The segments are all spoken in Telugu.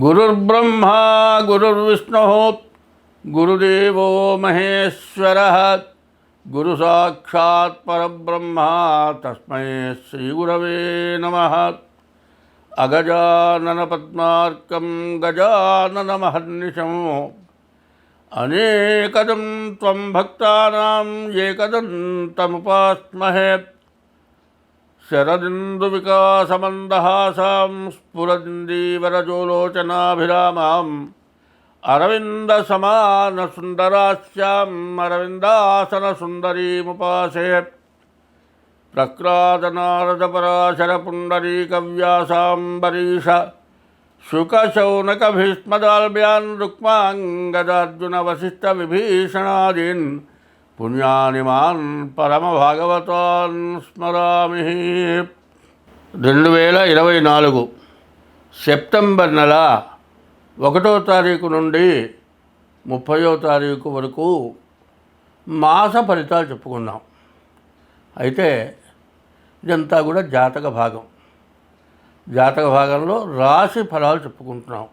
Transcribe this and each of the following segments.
గురుర్బ్రహ్మా గురుర్విష్ణుః గురుదేవో మహేశ్వరః గురు సాక్షాత్ పరబ్రహ్మ తస్మై శ్రీ గురవే నమః. అగజానన పద్మార్కం గజానన మహర్నిశం అనేకదం త్వం భక్తానాం ఏకదంతముపాస్మహే. శరదిందు వికాసమందహాసాం స్ఫురదిందీవరజోలోచనాభిరామాం అరవింద సమాన సుందరాస్యాం అరవిందాసన సుందరీముపాసే. ప్రక్రాదనారద పరాశర పుండరీకవ్యాసాంబరీష శుకశౌనక భీష్మదాల్భ్యాన్ రుక్మాంగదార్జున వశిష్ఠ విభీషణాదీన్ పుణ్యాని మాన్ పరమభాగవతాన్ స్మరామి. 2024 సెప్టెంబర్ నెల 1వ తారీఖు నుండి 30వ తారీఖు వరకు మాస ఫలితాలు చెప్పుకున్నాం. అయితే ఇదంతా కూడా జాతక భాగం. జాతక భాగంలో రాశి ఫలాలు చెప్పుకుంటున్నాం.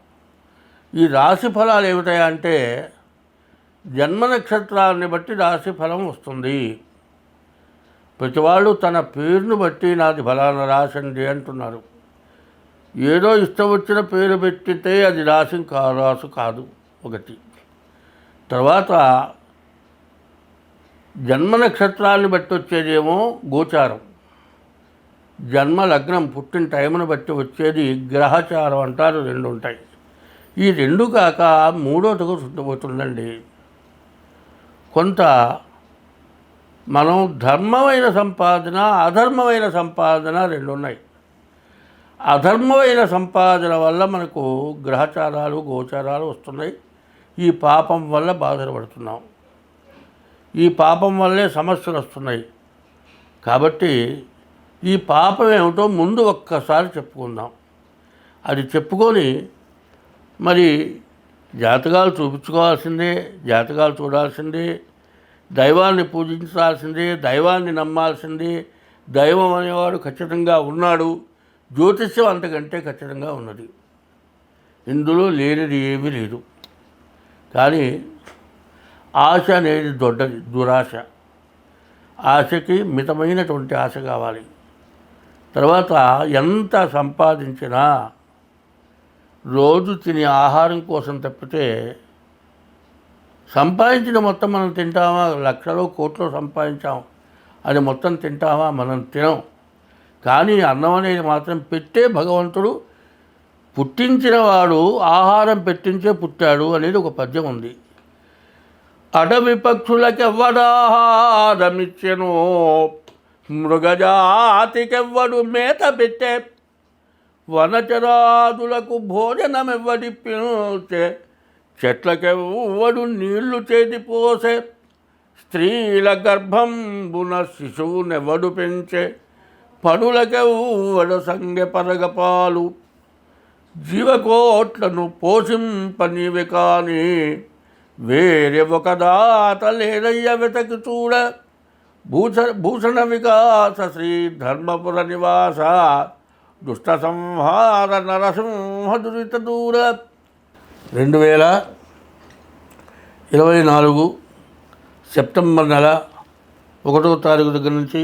ఈ రాశి ఫలాలు ఏమిటాయంటే జన్మ నక్షత్రాన్ని బట్టి రాశి ఫలం వస్తుంది. ప్రతివాళ్ళు తన పేరును బట్టి నాది ఫలానా రాశి అండి అంటున్నారు. ఏదో ఇష్టం వచ్చిన పేరు పెట్టితే అది రాశి కాదు ఒకటి. తర్వాత జన్మ నక్షత్రాన్ని బట్టి వచ్చేదేమో గోచారం, జన్మ లగ్నం పుట్టిన టైంను బట్టి వచ్చేది గ్రహచారం అంటారు. 2 ఉంటాయి. ఈ 2 కాక 3వది పోతుందండి. కొంత మనం ధర్మమైన సంపాదన అధర్మమైన సంపాదన 2 ఉన్నాయి. అధర్మమైన సంపాదన వల్ల మనకు గ్రహచారాలు గోచారాలు వస్తున్నాయి. ఈ పాపం వల్ల బాధలు పడుతున్నాం. ఈ పాపం వల్లే సమస్యలు వస్తున్నాయి. కాబట్టి ఈ పాపం ఏమిటో ముందు ఒక్కసారి చెప్పుకుందాం. అది చెప్పుకొని మరి జాతకాలు చూపించుకోవాల్సిందే, జాతకాలు చూడాల్సిందే, దైవాన్ని పూజించాల్సిందే, దైవాన్ని నమ్మాల్సిందే. దైవం అనేవాడు ఖచ్చితంగా ఉన్నాడు. జ్యోతిష్యం అంతకంటే ఖచ్చితంగా ఉన్నది. ఇందులో లేనిది ఏమీ లేదు. కానీ ఆశ అనేది దొడ్డది, దురాశ. ఆశకి మితమైనటువంటి ఆశ కావాలి. తర్వాత ఎంత సంపాదించినా రోజు తినే ఆహారం కోసం తప్పితే సంపాదించిన మొత్తం మనం తింటామా? లక్షలో కోట్లో సంపాదించాం, అది మొత్తం తింటామా? మనం తినం. కానీ అన్నం అనేది మాత్రం పెట్టే భగవంతుడు పుట్టించిన వాడు ఆహారం పెట్టించే పుట్టాడు అనేది ఒక పద్యం ఉంది. అడవి పక్షులకెవ్వడాహారమిచ్చెను, మృగజాతికెవ్వడు మేత పెట్టే, వనచరాదులకు భోజనమెవ్వడిప్పించే, చెట్లకెవ్వడు నీళ్లు చేదిపోసే, స్త్రీల గర్భంబున శిశువునెవ్వడు పెంచే, పనులకెవ్వడు సంగె పరగపాలు, జీవకోట్లను పోషింపనివి కానీ వేరే ఒక దాత లేదయ్య వెతకి చూడ. భూషణ వికాస శ్రీ ధర్మపుర నివాస, దుష్ట సంహార నరసింహ దురిత దూర. 2024 సెప్టెంబర్ నెల 1వ తారీఖు దగ్గర నుంచి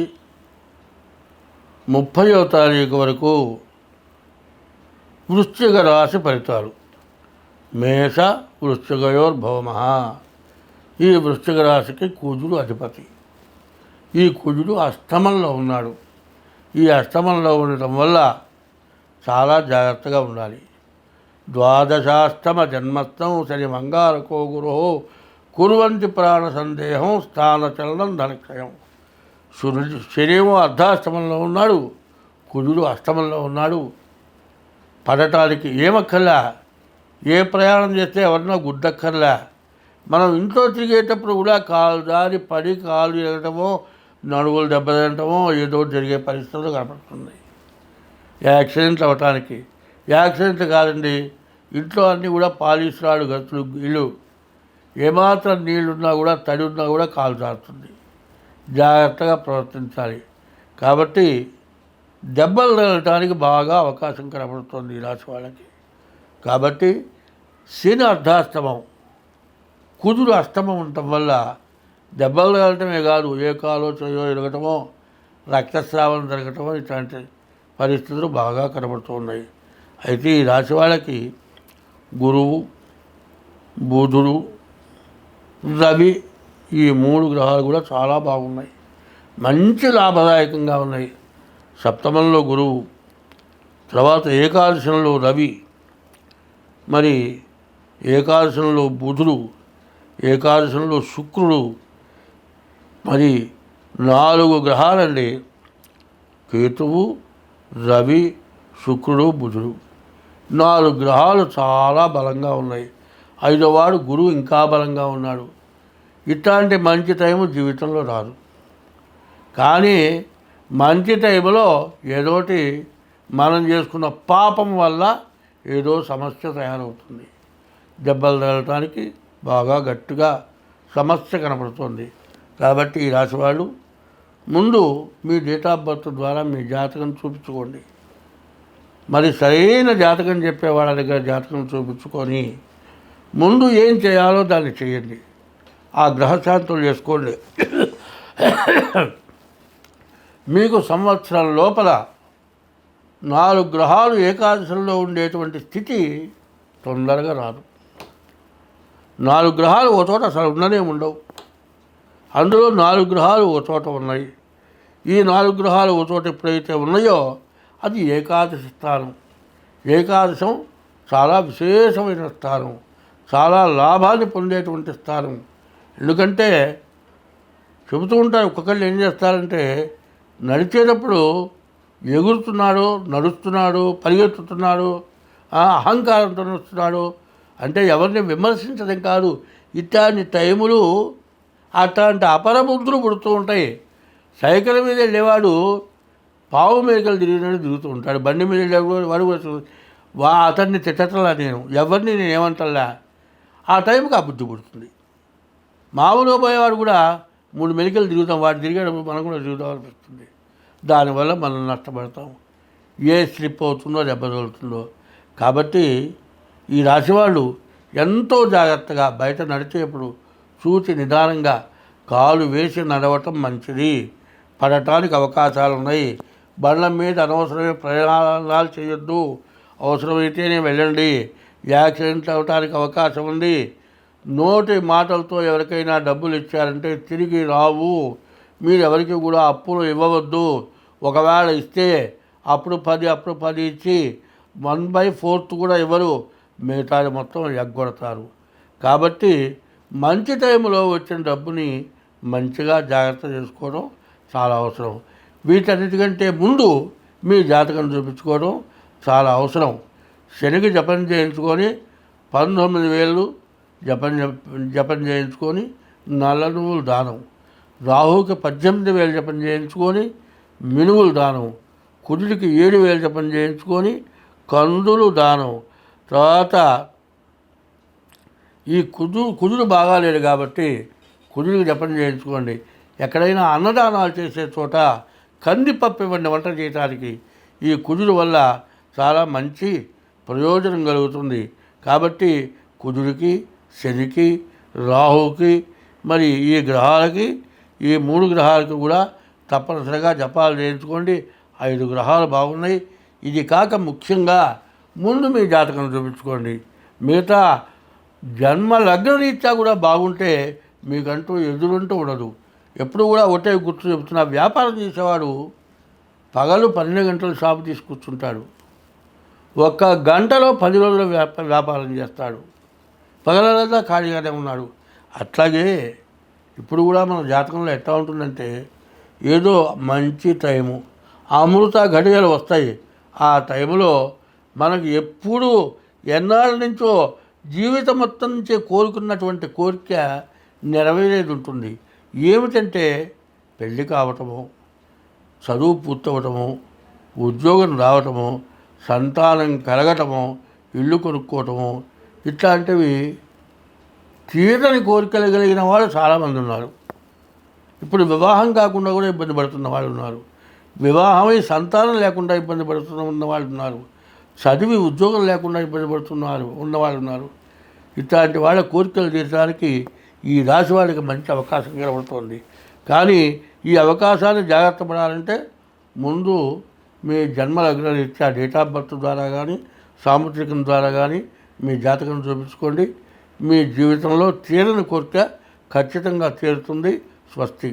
30వ తారీఖు వరకు వృశ్చిక రాశి ఫలితాలు. మేష వృశ్చికయోర్భవమః. ఈ వృశ్చిక రాశికి కుజుడు అధిపతి. ఈ కుజుడు అష్టమంలో ఉన్నాడు. ఈ అష్టమంలో ఉండటం వల్ల చాలా జాగ్రత్తగా ఉండాలి. ద్వాదశాష్టమ జన్మస్థం శని మంగారకో గురో కుర్వంతి ప్రాణ సందేహం స్థానచలనం ధనక్షయం. శనిమో అర్ధాష్టమంలో ఉన్నాడు, కుజుడు అష్టమంలో ఉన్నాడు. పడటానికి ఏమక్కర్లా, ఏ ప్రయాణం చేస్తే ఎవరినో గుద్దక్కర్లా. మనం ఇంట్లో తిరిగేటప్పుడు కూడా కాలు దారి పడి కాలు ఎరగటమో నడువులు దెబ్బతినటమో ఏదో జరిగే పరిస్థితులు కనపడుతుంది. యాక్సిడెంట్ అవ్వటానికి. యాక్సిడెంట్ కాదండి, ఇంట్లో అన్నీ కూడా పాలిష్ రాడు గతులు ఇల్లు, ఏమాత్రం నీళ్ళున్నా కూడా తడి ఉన్నా కూడా కాలు జారుతుంది. జాగ్రత్తగా ప్రవర్తించాలి. కాబట్టి దెబ్బలు తగలటానికి బాగా అవకాశం కనబడుతుంది ఈ రాశి వాళ్ళకి. కాబట్టి శని అర్ధాష్టమం, కుజుడు అష్టమం ఉండటం వల్ల దెబ్బలు తగలటమే కాదు, ఏ కాలో చేయో ఎరగటమో, రక్తస్రావం జరగటమో ఇట్లాంటి పరిస్థితులు బాగా కనబడుతూ ఉన్నాయి. అయితే ఈ రాశి వాళ్ళకి గురువు, బుధుడు, రవి ఈ 3 గ్రహాలు కూడా చాలా బాగున్నాయి, మంచి లాభదాయకంగా ఉన్నాయి. సప్తమంలో గురువు, తర్వాత ఏకాదశంలో రవి, మరి ఏకాదశంలో బుధుడు, ఏకాదశంలో శుక్రుడు, మరి 4 గ్రహాలండి. కేతువు, రవి, శుక్రుడు, బుధుడు 4 గ్రహాలు చాలా బలంగా ఉన్నాయి. 5వ వాడు గురువు ఇంకా బలంగా ఉన్నాడు. ఇట్లాంటి మంచి టైము జీవితంలో రాదు. కానీ మంచి టైంలో ఏదోటి మనం చేసుకున్న పాపం వల్ల ఏదో సమస్య తయారవుతుంది. దెబ్బలు తగలటానికి బాగా గట్టిగా సమస్య కనపడుతుంది. కాబట్టి ఈ రాశి వాళ్ళు ముందు మీ డేట్ ఆఫ్ బర్త్ ద్వారా మీ జాతకం చూపించుకోండి. మరి సరైన జాతకం చెప్పే వాళ్ళ దగ్గర జాతకం చూపించుకొని ముందు ఏం చేయాలో దాన్ని చేయండి. ఆ గ్రహశాంతులు చేసుకోండి. మీకు సంవత్సరం లోపల 4 గ్రహాలు ఏకాదశంలో ఉండేటువంటి స్థితి తొందరగా రాదు. 4 గ్రహాలు ఒక చోట అసలు ఉండనే ఉండవు. అందులో 4 గ్రహాలు ఒక చోట ఉన్నాయి. ఈ 4 గ్రహాలు ఒక చోట ఎప్పుడైతే ఉన్నాయో అది ఏకాదశి స్థానం. ఏకాదశం చాలా విశేషమైన స్థానం, చాలా లాభాన్ని పొందేటువంటి స్థానం. ఎందుకంటే చెబుతూ ఉంటారు, ఒక్కొక్కళ్ళు ఏం చేస్తారంటే నడిచేటప్పుడు ఎగురుతున్నాడు, నడుస్తున్నాడు, పరిగెత్తుతున్నాడు, అహంకారంతో నడుస్తున్నాడు అంటే ఎవరిని విమర్శించడం కాదు. ఇట్లాంటి టైములు అట్లాంటి అపరబుద్ధులు పుడుతూ ఉంటాయి. సైకిల్ మీద వెళ్ళేవాడు పావు మేకలు తిరిగినట్టు తిరుగుతూ ఉంటాడు. బండి మీద వెళ్ళేవాడు అతన్ని తిట్టట్లా, నేను ఎవరిని నేను ఏమంటల్లా. ఆ టైంకి ఆ బుద్ధి పుడుతుంది. మామూలుగా పోయేవాడు కూడా 3 మెలికలు తిరుగుతాం, వాడు తిరిగేటప్పుడు మనం కూడా తిరుగుతాం అనిపిస్తుంది. దానివల్ల మనం నష్టపడతాం. ఏ స్లిప్ అవుతుందో దెబ్బ తగులుతుందో. కాబట్టి ఈ రాశి వాళ్ళు ఎంతో జాగ్రత్తగా బయట నడిచేప్పుడు చూచి నిదానంగా కాలు వేసి నడవటం మంచిది. పడటానికి అవకాశాలు ఉన్నాయి. బండ్ల మీద అనవసరమైన ప్రయాణాలు చేయొద్దు. అవసరమైతేనే వెళ్ళండి. యాక్సిడెంట్ అవడానికి అవకాశం ఉంది. నోటి మాటలతో ఎవరికైనా డబ్బులు ఇచ్చారంటే తిరిగి రావు. మీరు ఎవరికి కూడా అప్పులు ఇవ్వవద్దు. ఒకవేళ ఇస్తే అప్పుడు 10 ఇచ్చి 1/4 కూడా ఇవ్వరు. మిగతాది మొత్తం ఎగ్గొడతారు. కాబట్టి మంచి టైంలో వచ్చిన డబ్బుని మంచిగా జాగ్రత్త చేసుకోవడం చాలా అవసరం. వీటన్నిటికంటే ముందు మీ జాతకం చూపించుకోవడం చాలా అవసరం. శనికి జపం చేయించుకొని 19,000 జపం చేయించుకొని నల్ల నువ్వులు దానం, రాహుకి 18,000 జపం చేయించుకొని మినువులు దానం, కుజుడికి 7,000 జపం చేయించుకొని కందులు దానం. తర్వాత ఈ కుజుడు బాగాలేడు కాబట్టి కుజుడికి జపం చేయించుకోండి. ఎక్కడైనా అన్నదానాలు చేసే చోట కందిపప్పు ఇవ్వండి వంట చేయడానికి. ఈ కుజుడు వల్ల చాలా మంచి ప్రయోజనం కలుగుతుంది. కాబట్టి కుజుడికి, శనికి, రాహుకి, మరి ఈ గ్రహాలకి, ఈ 3 గ్రహాలకి కూడా తప్పనిసరిగా జపాలు చేయించుకోండి. 5 గ్రహాలు బాగున్నాయి. ఇది కాక ముఖ్యంగా ముందు మీ జాతకం చూపించుకోండి. మిగతా జన్మ లగ్న రీత్యా కూడా బాగుంటే మీకంటూ ఎదురుంటూ ఉండదు. ఎప్పుడు కూడా ఒకటే గుర్తు చెబుతున్నా, వ్యాపారం చేసేవాడు పగలు 12 గంటలు షాపు తీసుకూర్చుంటాడు. 1 గంటలో 10 రోజులు వ్యాపారం చేస్తాడు. పగలంతా ఖాళీగానే ఉన్నాడు. అట్లాగే ఇప్పుడు కూడా మన జాతకంలో ఎట్లా ఉంటుందంటే ఏదో మంచి టైము, అమృత ఘడియలు వస్తాయి. ఆ టైంలో మనకు ఎప్పుడు ఎన్నాళ్ళ నుంచో జీవితం మొత్తం నుంచే కోరుకున్నటువంటి కోరిక నెరవేరేది ఉంటుంది. ఏమిటంటే పెళ్ళి కావటము, చదువు పూర్తవటము, ఉద్యోగం రావటము, సంతానం కలగటము, ఇల్లు కొనుక్కోవటము, ఇట్లాంటివి తీరని కోరికలు కలిగిన వాళ్ళు చాలామంది ఉన్నారు. ఇప్పుడు వివాహం కాకుండా కూడా ఇబ్బంది పడుతున్న వాళ్ళు ఉన్నారు. వివాహమై సంతానం లేకుండా ఇబ్బంది పడుతున్న వాళ్ళు ఉన్నారు. చదివి ఉద్యోగం లేకుండా ఇబ్బంది పడుతున్నారు ఉన్నవాళ్ళు ఉన్నారు. ఇట్లాంటి వాళ్ళ కోరికలు తీర్చడానికి ఈ రాశి వాళ్ళకి మంచి అవకాశం కనబడుతోంది. కానీ ఈ అవకాశాన్ని జాగ్రత్త పడాలంటే ముందు మీ జన్మ లగ్న రీత్యా డేట్ ఆఫ్ బర్త్ ద్వారా కానీ సాముద్రికం ద్వారా కానీ మీ జాతకం చూపించుకోండి. మీ జీవితంలో తీరని కోరిక ఖచ్చితంగా తీరుతుంది. స్వస్తి.